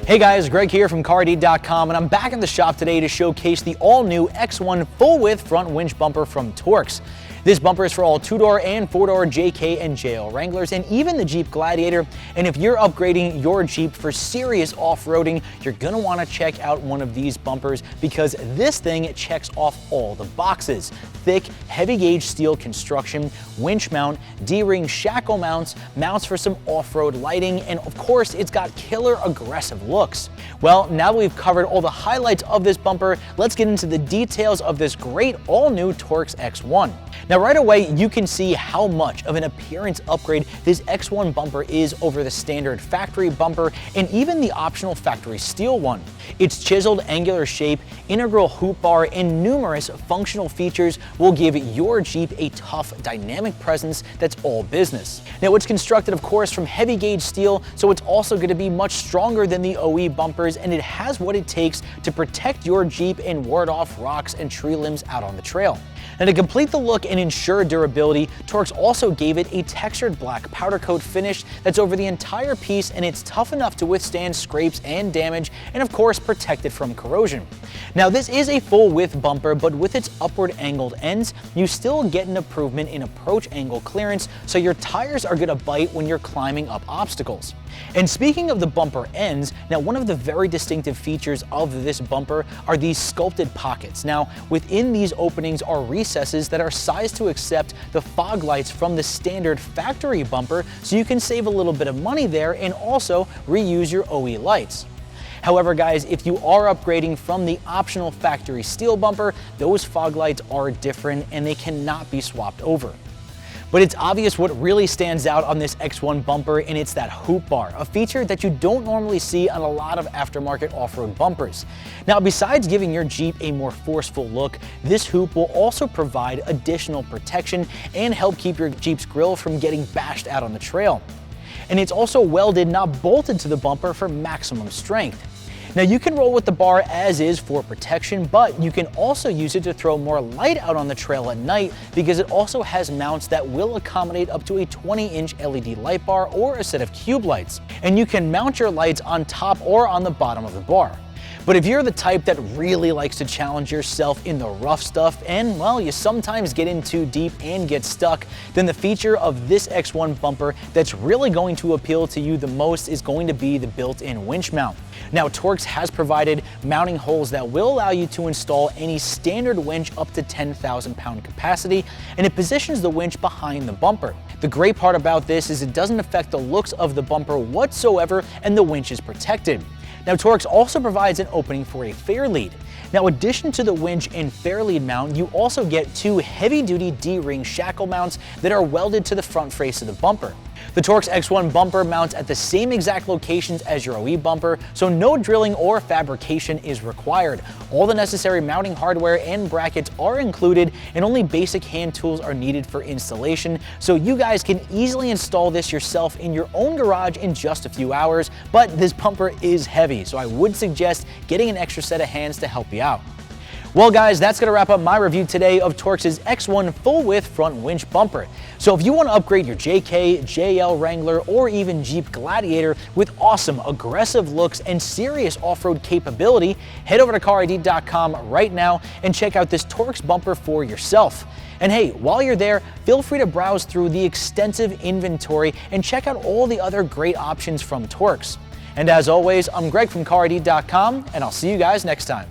Hey guys, Greg here from Carid.com, and I'm back in the shop today to showcase the all-new X1 full-width front winch bumper from Torxe. This bumper is for all 2-door and 4-door JK and JL Wranglers, and even the Jeep Gladiator. And if you're upgrading your Jeep for serious off-roading, you're gonna wanna check out one of these bumpers because this thing checks off all the boxes. Thick, heavy-gauge steel construction, winch mount, D-ring shackle mounts, mounts for some off-road lighting, and of course, it's got killer aggressive looks. Well, now that we've covered all the highlights of this bumper, let's get into the details of this great all-new Torxe X1. Now right away, you can see how much of an appearance upgrade this X1 bumper is over the standard factory bumper and even the optional factory steel one. Its chiseled angular shape, integral hoop bar, and numerous functional features will give your Jeep a tough, dynamic presence that's all business. Now it's constructed, of course, from heavy gauge steel, so it's also going to be much stronger than the OE bumpers, and it has what it takes to protect your Jeep and ward off rocks and tree limbs out on the trail. Now to complete the look and ensure durability, Torxe also gave it a textured black powder coat finish that's over the entire piece, and it's tough enough to withstand scrapes and damage, and of course protect it from corrosion. Now this is a full width bumper, but with its upward angled ends, you still get an improvement in approach angle clearance, so your tires are gonna bite when you're climbing up obstacles. And speaking of the bumper ends, now one of the very distinctive features of this bumper are these sculpted pockets. Now within these openings are recesses that are sized to accept the fog lights from the standard factory bumper, so you can save a little bit of money there and also reuse your OE lights. However guys, if you are upgrading from the optional factory steel bumper, those fog lights are different and they cannot be swapped over. But it's obvious what really stands out on this X1 bumper, and it's that hoop bar, a feature that you don't normally see on a lot of aftermarket off-road bumpers. Now, besides giving your Jeep a more forceful look, this hoop will also provide additional protection and help keep your Jeep's grille from getting bashed out on the trail. And it's also welded, not bolted to the bumper for maximum strength. Now you can roll with the bar as is for protection, but you can also use it to throw more light out on the trail at night because it also has mounts that will accommodate up to a 20-inch LED light bar or a set of cube lights. And you can mount your lights on top or on the bottom of the bar. But if you're the type that really likes to challenge yourself in the rough stuff and, well, you sometimes get in too deep and get stuck, then the feature of this X1 bumper that's really going to appeal to you the most is going to be the built-in winch mount. Now, Torxe has provided mounting holes that will allow you to install any standard winch up to 10,000 pound capacity, and it positions the winch behind the bumper. The great part about this is it doesn't affect the looks of the bumper whatsoever, and the winch is protected. Now, Torxe also provides an opening for a fair lead. Now, in addition to the winch and fair lead mount, you also get two heavy-duty D-ring shackle mounts that are welded to the front face of the bumper. The Torxe X1 bumper mounts at the same exact locations as your OE bumper, so no drilling or fabrication is required. All the necessary mounting hardware and brackets are included, and only basic hand tools are needed for installation, so you guys can easily install this yourself in your own garage in just a few hours. But this bumper is heavy, so I would suggest getting an extra set of hands to help you out. Well guys, that's going to wrap up my review today of Torxe's X1 full-width front winch bumper. So if you want to upgrade your JK, JL Wrangler, or even Jeep Gladiator with awesome, aggressive looks and serious off-road capability, head over to Carid.com right now and check out this Torxe bumper for yourself. And hey, while you're there, feel free to browse through the extensive inventory and check out all the other great options from Torxe. And as always, I'm Greg from Carid.com, and I'll see you guys next time.